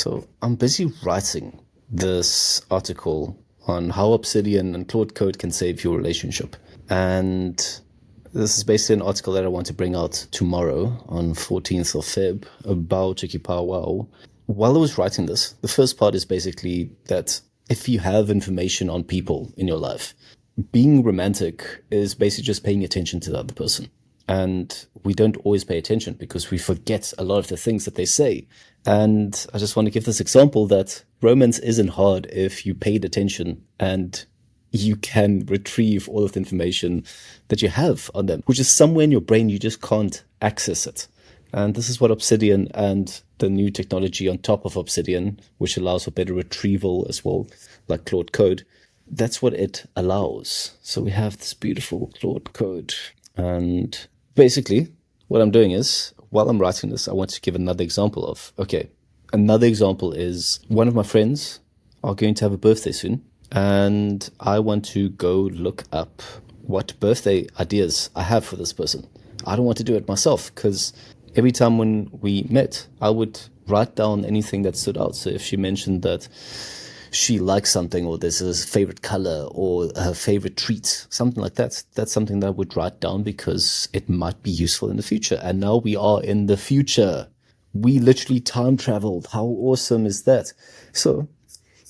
So I'm busy writing this article on how Obsidian and Claude Code can save your relationship. And this is basically an article that I want to bring out tomorrow on 14th of Feb about Chicky Pow Wow. While I was writing this, the first part is basically that if you have information on people in your life, being romantic is basically just paying attention to the other person. And we don't always pay attention because we forget a lot of the things that they say. And I just want to give this example that romance isn't hard if you paid attention and you can retrieve all of the information that you have on them, which is somewhere in your brain, you just can't access it. And this is what Obsidian and the new technology on top of Obsidian, which allows for better retrieval as well, like Claude Code, that's what it allows. So we have this beautiful Claude Code. And basically, what I'm doing is, while I'm writing this, I want to give another example of, another example is one of my friends are going to have a birthday soon. And I want to go look up what birthday ideas I have for this person. I don't want to do it myself because every time when we met, I would write down anything that stood out. So if she mentioned that she likes something, or there's a favorite color, or her favorite treat, something like that, that's something that I would write down because it might be useful in the future. And now we are in the future. We literally time traveled. How awesome is that? So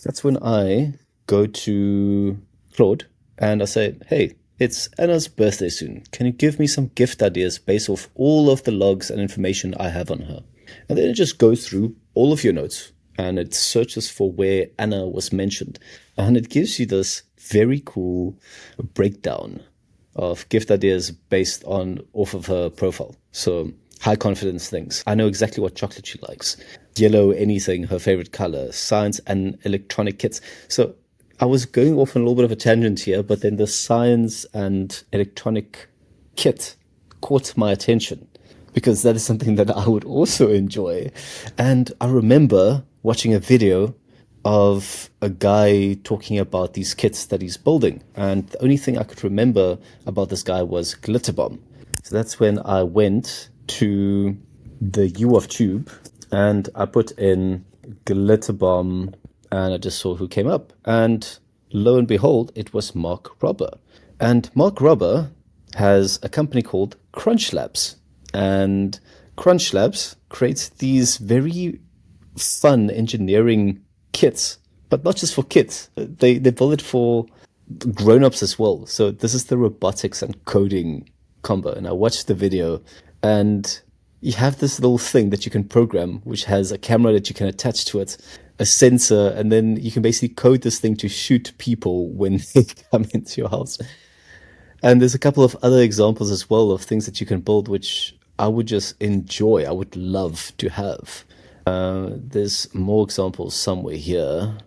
that's when I go to Claude and I say, hey, it's Anna's birthday soon. Can you give me some gift ideas based off all of the logs and information I have on her? And then it just goes through all of your notes and it searches for where Anna was mentioned. And it gives you this very cool breakdown of gift ideas based on off of her profile. So high confidence things. I know exactly what chocolate she likes. Yellow, anything, her favorite color, science and electronic kits. So I was going off on a little bit of a tangent here, but then the science and electronic kit caught my attention because that is something that I would also enjoy. And I remember watching a video of a guy talking about these kits that he's building. And the only thing I could remember about this guy was Glitterbomb. So that's when I went to the U of Tube and I put in Glitterbomb and I just saw who came up. And lo and behold, it was Mark Robber. And Mark Robber has a company called CrunchLabs. And CrunchLabs creates these very fun engineering kits, but not just for kids. They build it for grown-ups as well. So this is the robotics and coding combo. And I watched the video and you have this little thing that you can program, which has a camera that you can attach to it, a sensor, and then you can basically code this thing to shoot people when they come into your house. And there's a couple of other examples as well of things that you can build, which I would just enjoy. I would love to have. There's more examples somewhere here.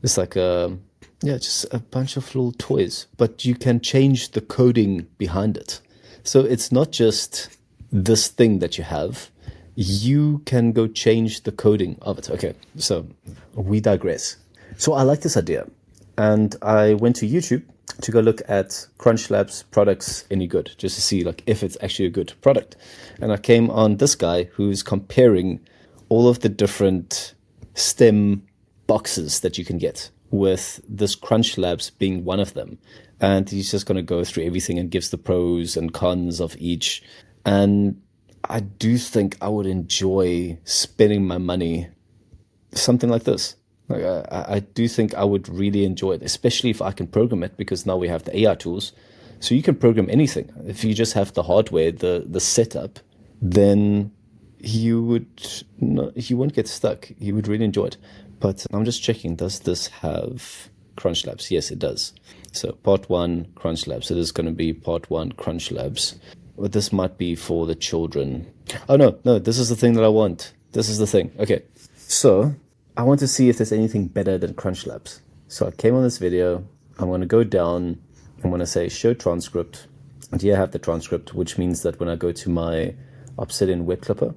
It's like just a bunch of little toys, but you can change the coding behind it. So it's not just this thing that you have. You can go change the coding of it. Okay, so we digress. So I like this idea. And I went to YouTube to go look at CrunchLabs products any good, just to see like if it's actually a good product. And I came on this guy who's comparing all of the different STEM boxes that you can get, with this CrunchLabs being one of them. And he's just going to go through everything and gives the pros and cons of each. And I do think I would enjoy spending my money something like this. Like I do think I would really enjoy it, especially if I can program it, because now we have the AI tools. So you can program anything. If you just have the hardware, the setup, then you won't get stuck. You would really enjoy it. But I'm just checking, does this have CrunchLabs? Yes, it does. So part 1, CrunchLabs. So this is going to be part 1, CrunchLabs. But this might be for the children. Oh, no, this is the thing that I want. This is the thing. Okay, so I want to see if there's anything better than CrunchLabs. So I came on this video. I'm going to go down. I'm going to say show transcript. And here I have the transcript, which means that when I go to my Obsidian Web Clipper,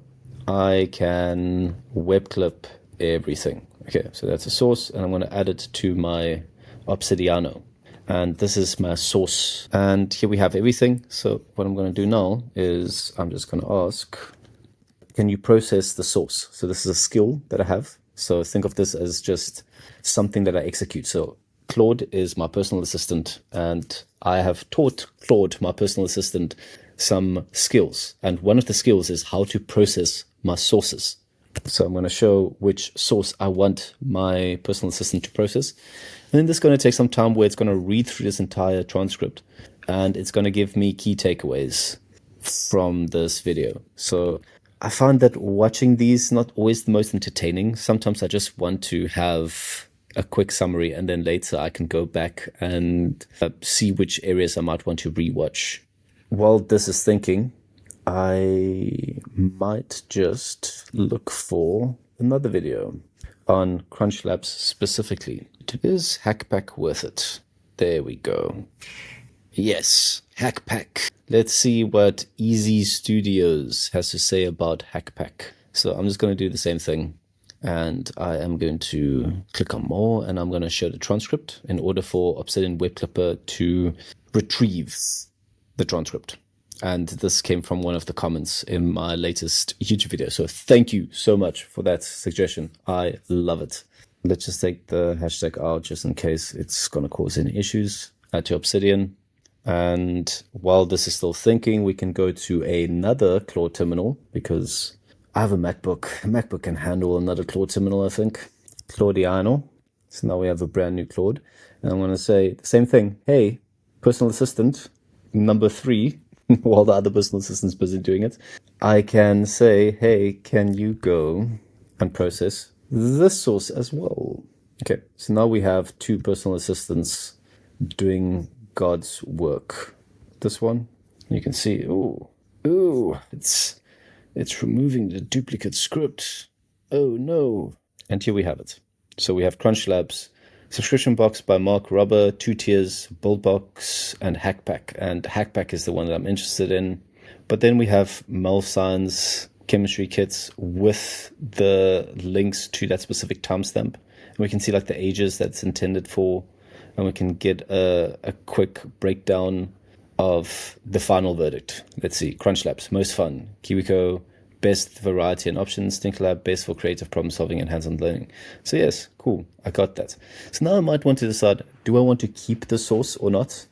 I can web clip everything. Okay, so that's a source, and I'm going to add it to my Obsidiano. And this is my source. And here we have everything. So what I'm going to do now is I'm just going to ask, can you process the source? So this is a skill that I have. So think of this as just something that I execute. So Claude is my personal assistant, and I have taught Claude, my personal assistant, some skills. And one of the skills is how to process my sources. So I'm going to show which source I want my personal assistant to process. And then this is going to take some time where it's going to read through this entire transcript, and it's going to give me key takeaways from this video. So I found that watching these not always the most entertaining. Sometimes I just want to have a quick summary, and then later I can go back and see which areas I might want to rewatch. While this is thinking, I might just look for another video on CrunchLabs specifically. Is Hackpack worth it? There we go. Yes, Hackpack. Let's see what Easy Studios has to say about Hackpack. So I'm just going to do the same thing. And I am going to click on more, and I'm going to show the transcript in order for Obsidian Web Clipper to retrieve the transcript. And this came from one of the comments in my latest YouTube video. So thank you so much for that suggestion. I love it. Let's just take the hashtag out just in case it's going to cause any issues. Add to Obsidian. And while this is still thinking, we can go to another Claude terminal, because I have a MacBook. A MacBook can handle another Claude terminal, I think. Claudiano. So now we have a brand new Claude. And I'm going to say the same thing. Hey, personal assistant, number 3, while the other personal assistant's busy doing it. I can say, hey, can you go and process this source as well? Okay, so now we have 2 personal assistants doing God's work. This one, you can see, it's removing the duplicate script. Oh no. And here we have it. So we have CrunchLabs, subscription box by Mark Rubber, 2 tiers, Build Box, and Hackpack. And Hackpack is the one that I'm interested in. But then we have Malscience chemistry kits with the links to that specific timestamp. And we can see like the ages that's intended for, and we can get a quick breakdown of the final verdict. Let's see, CrunchLabs, most fun. KiwiCo, best variety and options. ThinkerLab, best for creative problem solving and hands-on learning. So yes, cool, I got that. So now I might want to decide, do I want to keep the source or not?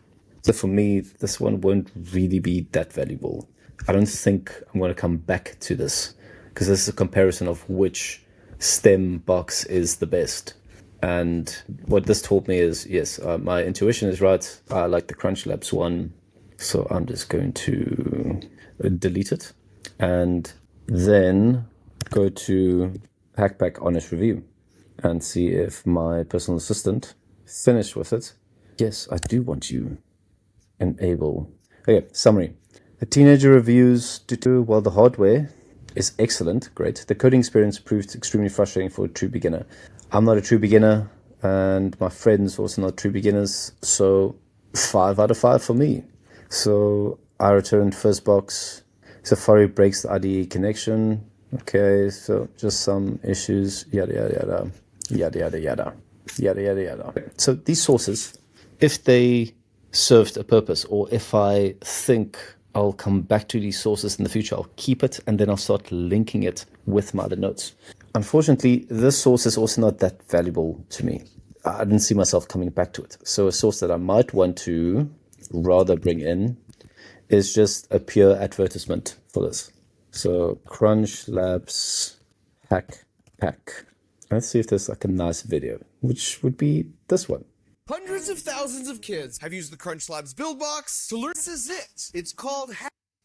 So for me, this one won't really be that valuable. I don't think I'm going to come back to this, because this is a comparison of which stem box is the best. And what this told me is, yes, my intuition is right. I like the CrunchLabs one. So I'm just going to delete it and then go to Hackpack Honest Review and see if my personal assistant finished with it. Yes, I do want you enable. Okay, summary. The teenager reviews while the hardware is excellent, great. The coding experience proved extremely frustrating for a true beginner. I'm not a true beginner, and my friends also not true beginners, so 5 out of 5 for me. So I returned first box. Safari breaks the IDE connection. Okay, so just some issues, yada, yada, yada, yada, yada, yada, yada, yada, yada. So these sources, if they served a purpose, or if I think I'll come back to these sources in the future, I'll keep it, and then I'll start linking it with my other notes. Unfortunately, this source is also not that valuable to me. I didn't see myself coming back to it. So a source that I might want to rather bring in is just a pure advertisement for this. So CrunchLabs Hackpack. Let's see if there's like a nice video, which would be this one. Hundreds of thousands of kids have used the CrunchLabs build box to learn. This is it. It's called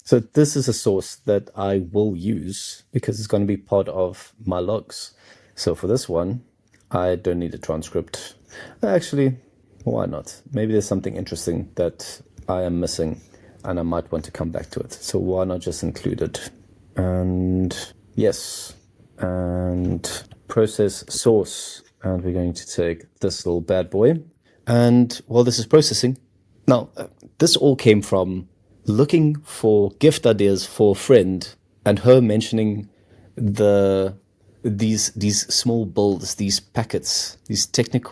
So this is a source that I will use because it's going to be part of my logs. So for this one, I don't need a transcript. Actually, why not? Maybe there's something interesting that I am missing and I might want to come back to it. So why not just include it? And yes, and process source. And we're going to take this little bad boy. And while this is processing, now this all came from looking for gift ideas for a friend and her mentioning these small builds, these packets, these technique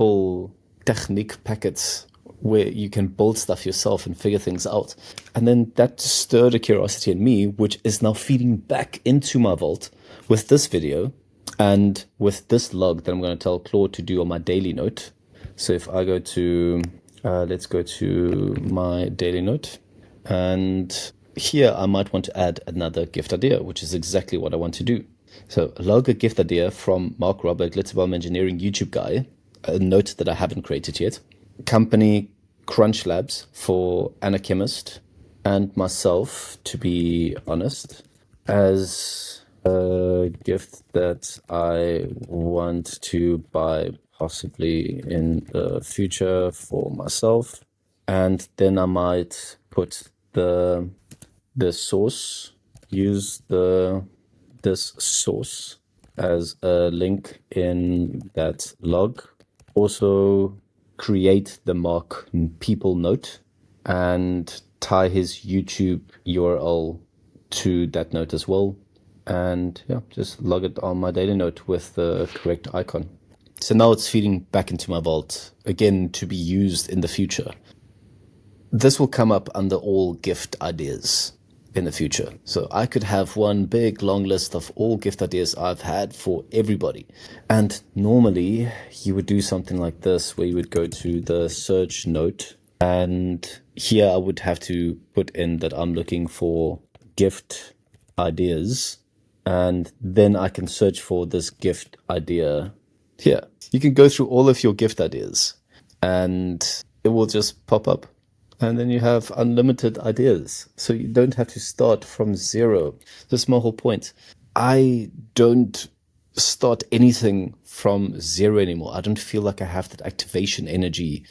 packets where you can build stuff yourself and figure things out. And then that stirred a curiosity in me, which is now feeding back into my vault with this video. And with this log that I'm going to tell Claude to do on my daily note. So if I go to, let's go to my daily note. And here I might want to add another gift idea, which is exactly what I want to do. So log a gift idea from Mark Robert, Glitterbomb Engineering YouTube guy, a note that I haven't created yet. Company CrunchLabs for Anna Chemist and myself, to be honest, as a gift that I want to buy possibly in the future for myself. And then I might put the source, use this source as a link in that log. Also create the Mark people note and tie his YouTube URL to that note as well. And yeah, just log it on my daily note with the correct icon. So now it's feeding back into my vault, again, to be used in the future. This will come up under all gift ideas in the future. So I could have one big long list of all gift ideas I've had for everybody. And normally you would do something like this, where you would go to the search note. And here I would have to put in that I'm looking for gift ideas. And then I can search for this gift idea here. You can go through all of your gift ideas and it will just pop up. And then you have unlimited ideas. So you don't have to start from zero. That's my whole point. I don't start anything from zero anymore. I don't feel like I have that activation energy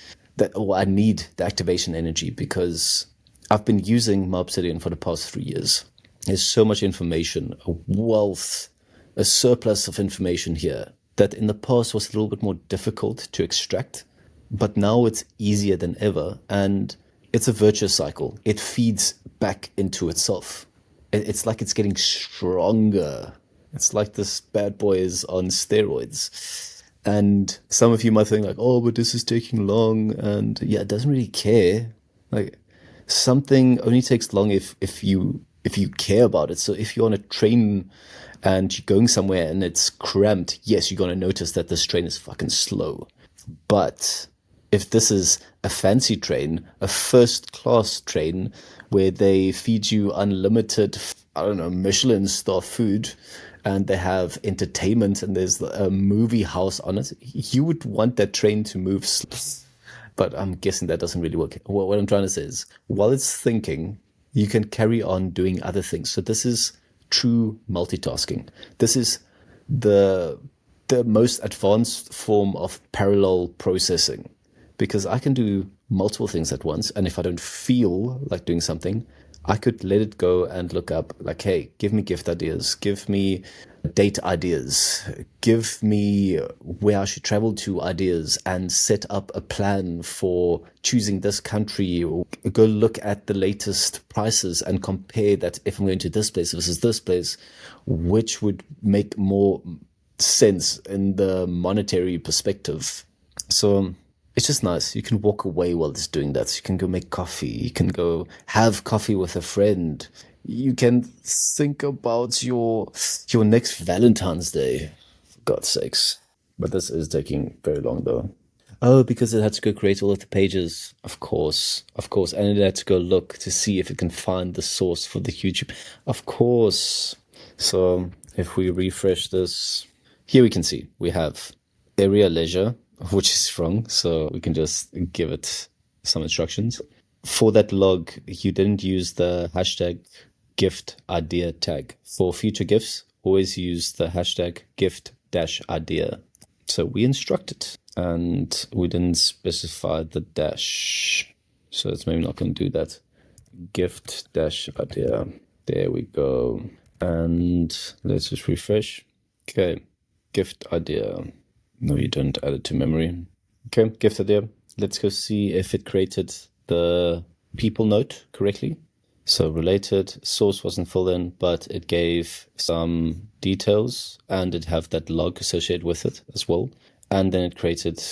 or I need the activation energy, because I've been using my Obsidian for the past 3 years. There's so much information, a wealth, a surplus of information here that in the past was a little bit more difficult to extract, but now it's easier than ever. And it's a virtuous cycle. It feeds back into itself. It's like it's getting stronger. It's like this bad boy is on steroids. And some of you might think like, oh, but this is taking long. And yeah, it doesn't really care. Like, something only takes long if you care about it. So if you're on a train and you're going somewhere and it's cramped, yes, you're going to notice that this train is fucking slow. But if this is a fancy train, a first class train where they feed you unlimited, I don't know, Michelin star food, and they have entertainment and there's a movie house on it, you would want that train to move slow. But I'm guessing that doesn't really work. What I'm trying to say is, while it's thinking, you can carry on doing other things. So this is true multitasking. This is the most advanced form of parallel processing, because I can do multiple things at once. And if I don't feel like doing something, I could let it go and look up like, hey, give me gift ideas, give me date ideas, give me where I should travel to ideas, and set up a plan for choosing this country, or go look at the latest prices and compare that if I'm going to this place versus this place, which would make more sense in the monetary perspective. So it's just nice. You can walk away while it's doing that. So you can go make coffee. You can go have coffee with a friend. You can think about your next Valentine's Day, for God's sakes. But this is taking very long though. Oh, because it had to go create all of the pages. Of course. And it had to go look to see if it can find the source for the YouTube. Of course. So if we refresh this, here we can see we have area leisure, which is wrong. So we can just give it some instructions. For that log, you didn't use the hashtag gift idea tag. For future gifts, always use the hashtag gift-idea. So we instructed, and we didn't specify the dash. So it's maybe not going to do that. Gift-idea. There we go. And let's just refresh. Okay. Gift idea. No, you didn't add it to memory. Okay, gift idea. Let's go see if it created the people note correctly. So related, source wasn't filled in, but it gave some details and it have that log associated with it as well. And then it created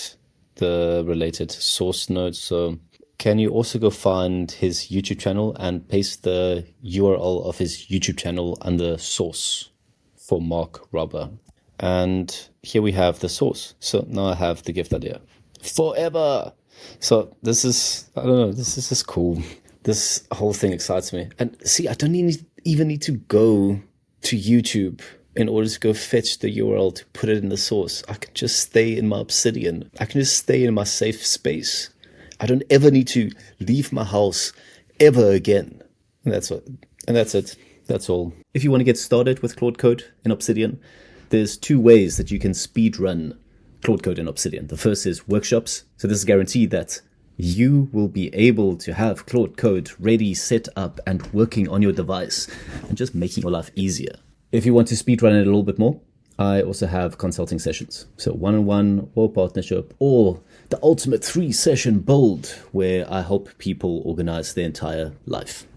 the related source node. So can you also go find his YouTube channel and paste the URL of his YouTube channel under source for Mark Robber? And here we have the source. So now I have the gift idea. Forever! So this is, I don't know, this is just cool. This whole thing excites me. And see, I don't even need to go to YouTube in order to go fetch the URL to put it in the source. I can just stay in my Obsidian. I can just stay in my safe space. I don't ever need to leave my house ever again. And that's it. That's all. If you want to get started with Claude Code in Obsidian, there's 2 ways that you can speed run Claude Code in Obsidian. The first is workshops. So this is guaranteed that you will be able to have Claude Code ready, set up, and working on your device, and just making your life easier. If you want to speedrun it a little bit more, I also have consulting sessions. So one-on-one or partnership, or the ultimate 3-session build where I help people organize their entire life.